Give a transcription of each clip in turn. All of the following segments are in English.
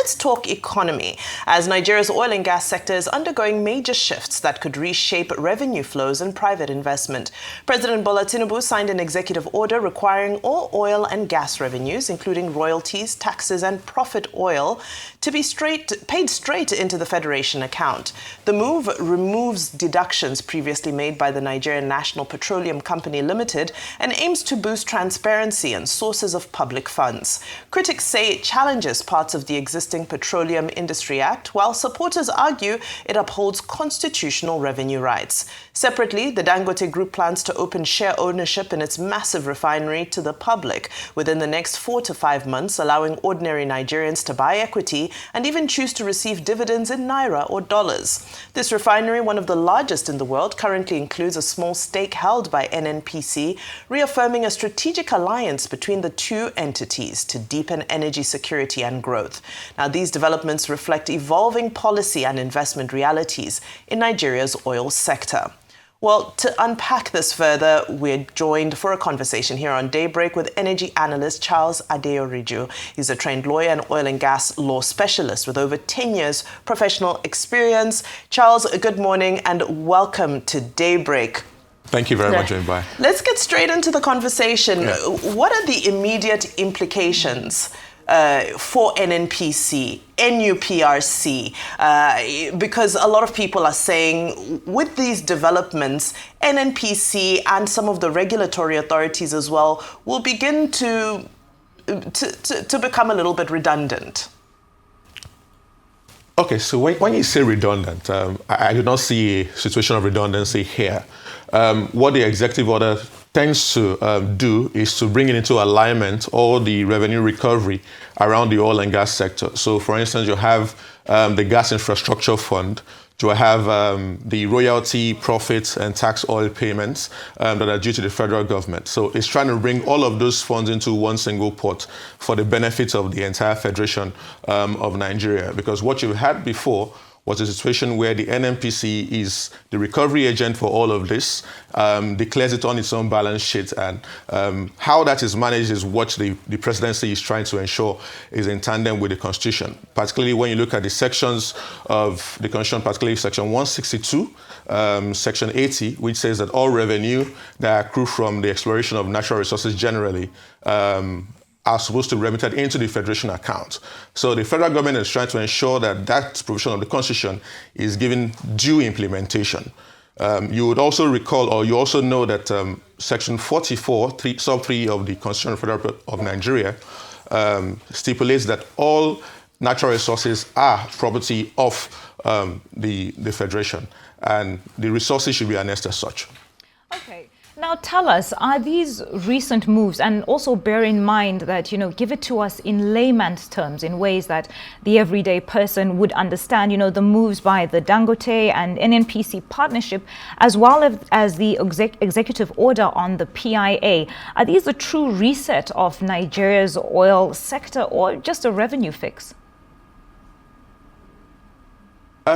let's talk economy, as Nigeria's oil and gas sector is undergoing major shifts that could reshape revenue flows and private investment. President Bola Tinubu signed an executive order requiring all oil and gas revenues, including royalties, taxes, and profit oil, to be paid straight into the Federation account. The move removes deductions previously made by the Nigerian National Petroleum Company Limited and aims to boost transparency and sources of public funds. Critics say it challenges parts of the existing Petroleum Industry Act, while supporters argue it upholds constitutional revenue rights. Separately, the Dangote Group plans to open share ownership in its massive refinery to the public within the next 4 to 5 months, allowing ordinary Nigerians to buy equity and even choose to receive dividends in naira or dollars. This refinery, one of the largest in the world, currently includes a small stake held by NNPC, reaffirming a strategic alliance between the two entities to deepen energy security and growth. Now, these developments reflect evolving policy and investment realities in Nigeria's oil sector. Well, to unpack this further, we're joined for a conversation here on Daybreak with energy analyst Charles Adeyoriju. He's a trained lawyer and oil and gas law specialist with over 10 years professional experience. Charles, good morning and welcome to Daybreak. Thank you very much, Jane. Let's get straight into the conversation. Yeah. What are the immediate implications for NNPC, NUPRC, because a lot of people are saying with these developments, NNPC and some of the regulatory authorities as well will begin to become a little bit redundant? Okay, so when you say redundant, I do not see a situation of redundancy here. What the executive order tends to do is to bring it into alignment all the revenue recovery around the oil and gas sector. So, for instance, you have the Gas Infrastructure Fund, you have the royalty, profits, and tax oil payments that are due to the federal government. So it's trying to bring all of those funds into one single pot for the benefit of the entire Federation of Nigeria. Because what you had before was a situation where the NNPC is the recovery agent for all of this, declares it on its own balance sheet, and how that is managed is what the presidency is trying to ensure is in tandem with the Constitution, particularly when you look at the sections of the Constitution, particularly Section 162, Section 80, which says that all revenue that accrue from the exploration of natural resources generally are supposed to be remitted into the Federation account. So the federal government is trying to ensure that that provision of the Constitution is given due implementation. You would also recall, or you also know that Section 44, sub 3 of the Constitution of the Federal Republic of Nigeria stipulates that all natural resources are property of the Federation, and the resources should be harnessed as such. Okay. Now tell us, are these recent moves, and also bear in mind that, give it to us in layman's terms, in ways that the everyday person would understand, the moves by the Dangote and NNPC partnership, as well as the executive order on the PIA. Are these a true reset of Nigeria's oil sector or just a revenue fix?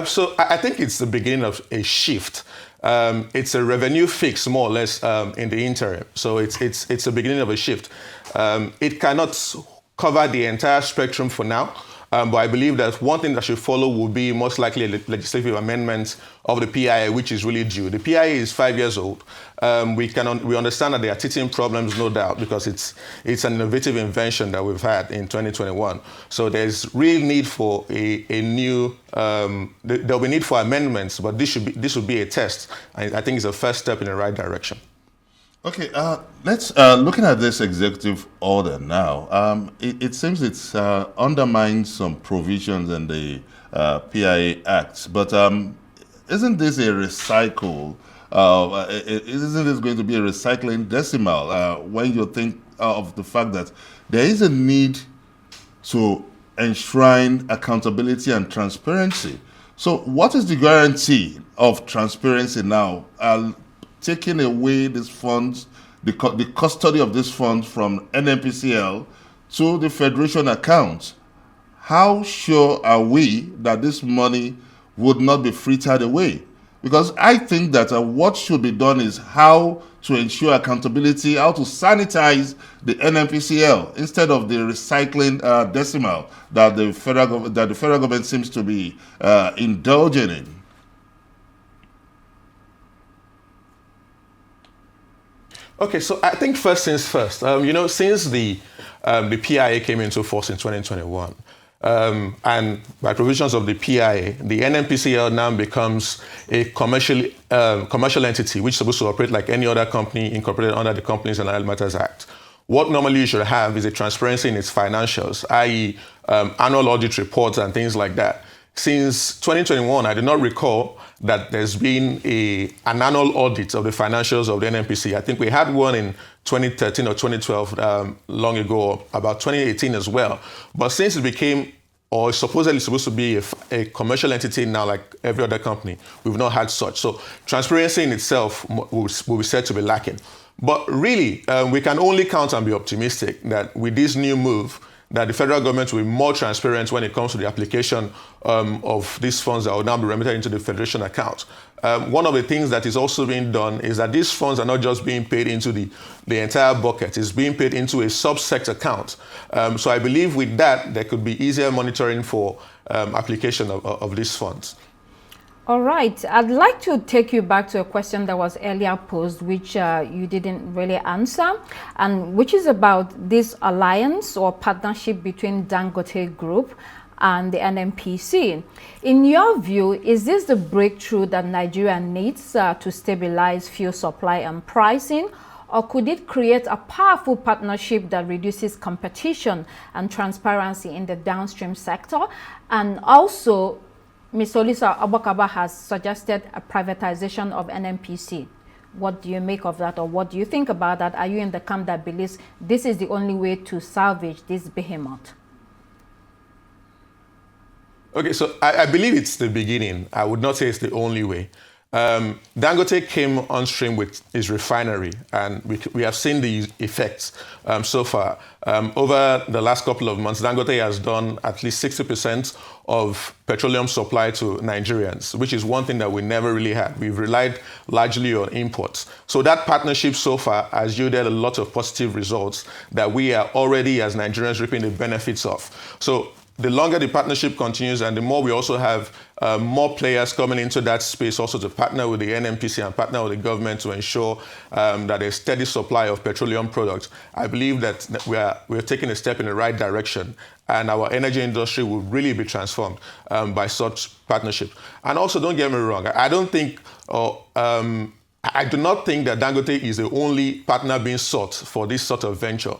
So I think it's the beginning of a shift. It's a revenue fix, more or less, in the interim. So it's a beginning of a shift. It cannot cover the entire spectrum for now, but I believe that one thing that should follow will be most likely a legislative amendment of the PIA, which is really due. The PIA is 5 years old. We understand that there are teething problems, no doubt, because it's an innovative invention that we've had in 2021. So there's real need for a new. There'll be need for amendments, but this would be a test. I think it's a first step in the right direction. Okay, let's looking at this executive order now. It seems it's undermines some provisions in the PIA Act, but isn't this a recycle? Isn't this going to be a recycling decimal when you think of the fact that there is a need to enshrine accountability and transparency? So, what is the guarantee of transparency now? Taking away these funds, the custody of these funds from NNPCL to the Federation account. How sure are we that this money would not be frittered away? Because I think that what should be done is how to ensure accountability, how to sanitize the NNPCL instead of the recycling decimal that the federal government seems to be indulging in? Okay, so I think first things first. Since the PIA came into force in 2021, and by provisions of the PIA, the NNPCL now becomes a commercial entity which is supposed to operate like any other company incorporated under the Companies and Other Matters Act. What normally you should have is a transparency in its financials, i.e. Annual audit reports and things like that. Since 2021, I do not recall that there's been an annual audit of the financials of the NNPC. I think we had one in 2013 or 2012, long ago, about 2018 as well. But since it became, or is supposedly supposed to be a commercial entity now like every other company, we've not had such. So transparency in itself will be said to be lacking. But really, we can only count and be optimistic that with this new move, that the federal government will be more transparent when it comes to the application of these funds that will now be remitted into the federation account. One of the things that is also being done is that these funds are not just being paid into the entire bucket, it's being paid into a subsect account. So I believe with that, there could be easier monitoring for application of these funds. All right. I'd like to take you back to a question that was earlier posed, which you didn't really answer, and which is about this alliance or partnership between Dangote Group and the NNPC. In your view, is this the breakthrough that Nigeria needs to stabilize fuel supply and pricing, or could it create a powerful partnership that reduces competition and transparency in the downstream sector? And also, Ms. Olisa Abakaba has suggested a privatization of NNPC. What do you make of that, or what do you think about that? Are you in the camp that believes this is the only way to salvage this behemoth? Okay, so I believe it's the beginning. I would not say it's the only way. Dangote came on stream with his refinery, and we have seen the effects so far. Over the last couple of months, Dangote has done at least 60% of petroleum supply to Nigerians, which is one thing that we never really had. We've relied largely on imports. So that partnership so far has yielded a lot of positive results that we are already, as Nigerians, reaping the benefits of. So the longer the partnership continues and the more we also have more players coming into that space also to partner with the NNPC and partner with the government to ensure that a steady supply of petroleum products, I believe that we're taking a step in the right direction, and our energy industry will really be transformed by such partnership. And also, don't get me wrong, I do not think that Dangote is the only partner being sought for this sort of venture.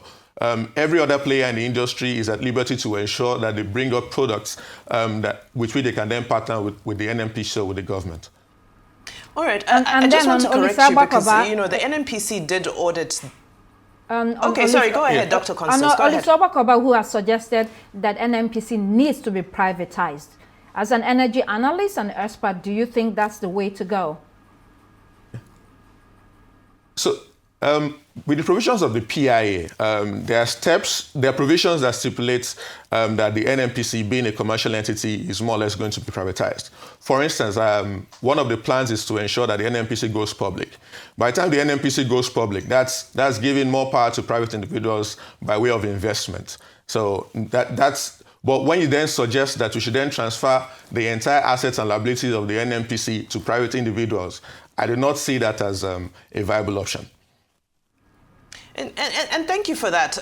Every other player in the industry is at liberty to ensure that they bring up products with which they can then partner with the NNPC or with the government. All right, I just want to correct you because, the NNPC did audit. Okay, sorry, go ahead, Dr. Constance, go ahead. Olisa who has suggested that NNPC needs to be privatized. As an energy analyst and expert, do you think that's the way to go? So, with the provisions of the PIA, there are provisions that stipulate that the NNPC, being a commercial entity, is more or less going to be privatized. For instance, one of the plans is to ensure that the NNPC goes public. By the time the NNPC goes public, that's giving more power to private individuals by way of investment. So but when you then suggest that we should then transfer the entire assets and liabilities of the NNPC to private individuals, I do not see that as a viable option. And thank you for that.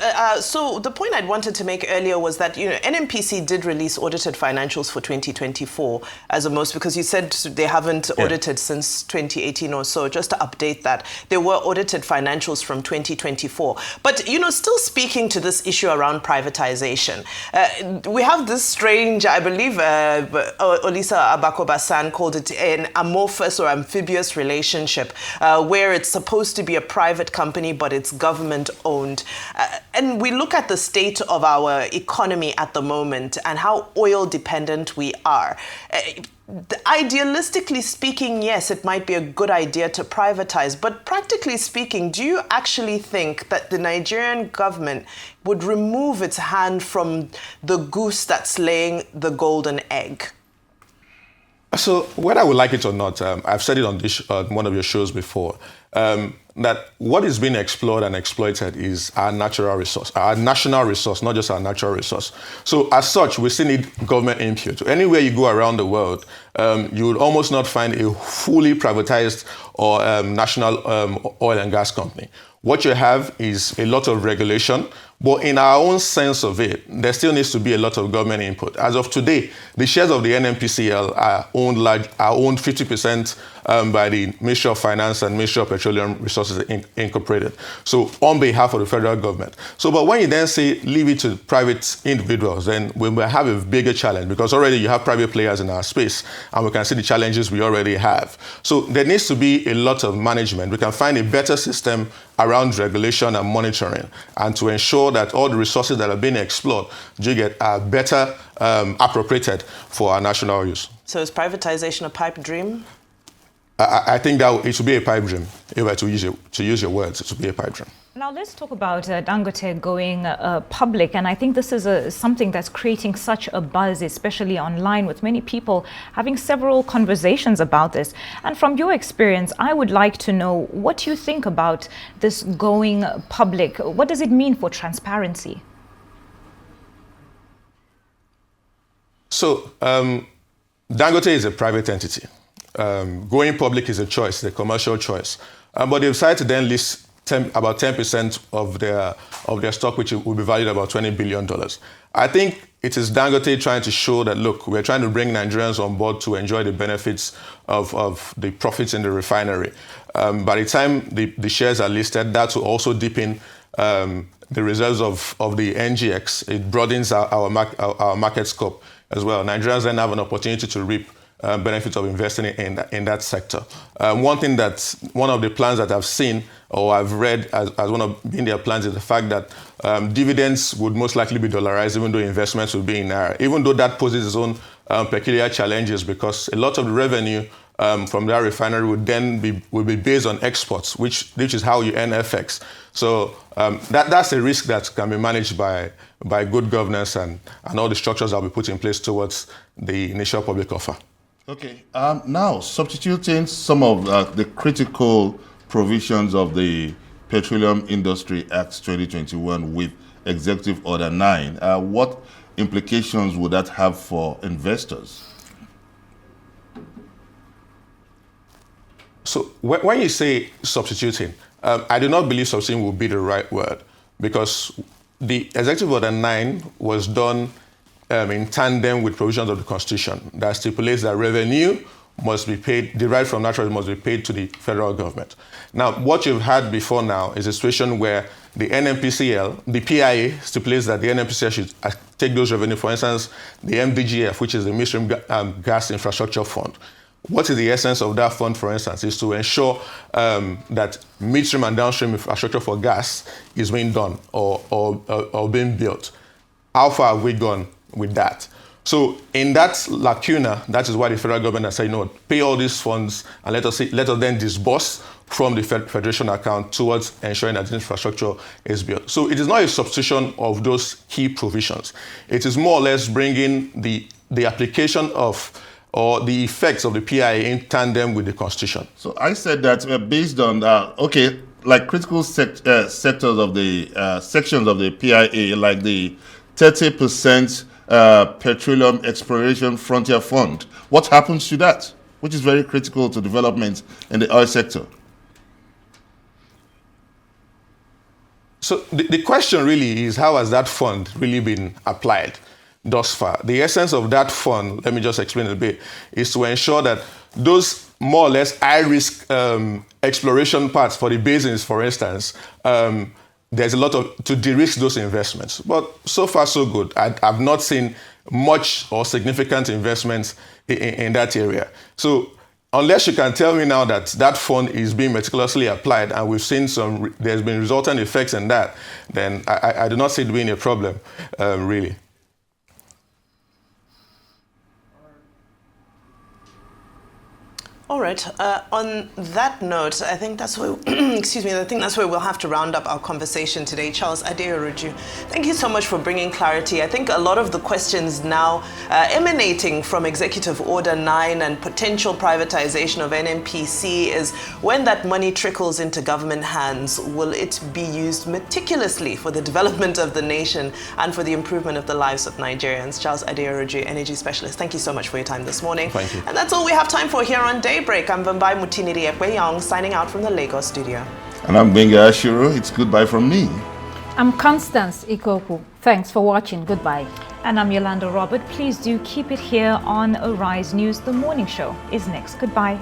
So the point I wanted to make earlier was that, NNPC did release audited financials for 2024 as a most, because you said they haven't audited since 2018 or so. Just to update that, there were audited financials from 2024. But, still speaking to this issue around privatization, we have this strange, I believe, Olisa Abakoba-san called it an amorphous or amphibious relationship, where it's supposed to be a private company, but it's government owned. And we look at the state of our economy at the moment and how oil dependent we are. Idealistically speaking, yes, it might be a good idea to privatize, but practically speaking, do you actually think that the Nigerian government would remove its hand from the goose that's laying the golden egg? So whether I would like it or not, I've said it on one of your shows before. that what is being explored and exploited is our natural resource, our national resource, not just our natural resource. So as such, we still need government input. Anywhere you go around the world, you would almost not find a fully privatized or national oil and gas company. What you have is a lot of regulation, but in our own sense of it, there still needs to be a lot of government input. As of today, the shares of the NNPCL are owned 50% by the Ministry of Finance and Ministry of Petroleum Resources Incorporated. So on behalf of the federal government. So, but when you then say leave it to private individuals, then we will have a bigger challenge, because already you have private players in our space, and we can see the challenges we already have. So there needs to be a lot of management. We can find a better system around regulation and monitoring, and to ensure that all the resources that are being explored are better appropriated for our national use. So is privatization a pipe dream? I think that it should be a pipe dream. If I were to use your words, it should be a pipe dream. Now let's talk about Dangote going public, and I think this is something that's creating such a buzz, especially online, with many people having several conversations about this. And from your experience, I would like to know what you think about this going public. What does it mean for transparency? So Dangote is a private entity. Going public is a choice, a commercial choice. But they've decided to then list about 10% of their stock, which will be valued about $20 billion. I think it is Dangote trying to show that, look, we're trying to bring Nigerians on board to enjoy the benefits of the profits in the refinery. By the time the shares are listed, that will also deepen the reserves of the NGX. It broadens our market scope as well. Nigerians then have an opportunity to reap benefits of investing in that sector. One of the plans that I've seen or I've read as one of their plans is the fact that dividends would most likely be dollarized, even though investments will be in naira. Even though that poses its own peculiar challenges, because a lot of the revenue from that refinery will be based on exports, which is how you earn FX. So that's a risk that can be managed by good governance and all the structures that will be put in place towards the initial public offer. Okay, now substituting some of the critical provisions of the Petroleum Industry Act 2021 with Executive Order 9, what implications would that have for investors? So when you say substituting, I do not believe substituting will be the right word, because the Executive Order 9 was done in tandem with provisions of the Constitution that stipulates that revenue must be paid, derived from natural must be paid to the federal government. Now, what you've had before now is a situation where the NNPCL, the PIA stipulates that the NNPCL should take those revenue, for instance, the MDGF, which is the Midstream Gas Infrastructure Fund. What is the essence of that fund, for instance, is to ensure that midstream and downstream infrastructure for gas is being done or being built. How far have we gone with that? So in that lacuna, that is why the federal government has said, you know, pay all these funds and let us then disburse from the federation account towards ensuring that the infrastructure is built. So it is not a substitution of those key provisions. It is more or less bringing the application of or the effects of the PIA in tandem with the Constitution. So I said that based on, like critical sectors of the sections of the PIA, like the 30% Petroleum Exploration Frontier Fund. What happens to that, which is very critical to development in the oil sector? So the question really is, how has that fund really been applied thus far? The essence of that fund, let me just explain a bit, is to ensure that those more or less high-risk exploration parts for the basins, for instance, there's a lot to de-risk those investments. But so far, so good. I've not seen much or significant investments in that area. So unless you can tell me now that that fund is being meticulously applied and we've seen there's been resultant effects in that, then I do not see it being a problem, really. All right. On that note, I think that's where, excuse me, I think that's where we'll have to round up our conversation today. Charles Adeyoriju, thank you so much for bringing clarity. I think a lot of the questions now emanating from Executive Order 9 and potential privatization of NNPC is when that money trickles into government hands, will it be used meticulously for the development of the nation and for the improvement of the lives of Nigerians? Charles Adeyoriju, Energy Specialist, thank you so much for your time this morning. Thank you. And that's all we have time for here on Daybreak. I'm Vambai Mutiniri Ekweyong, signing out from the Lagos studio. And I'm Benga Ashiro. It's goodbye from me. I'm Constance Ikoku. Thanks for watching. Goodbye. And I'm Yolanda Robert. Please do keep it here on Arise News. The morning show is next. Goodbye.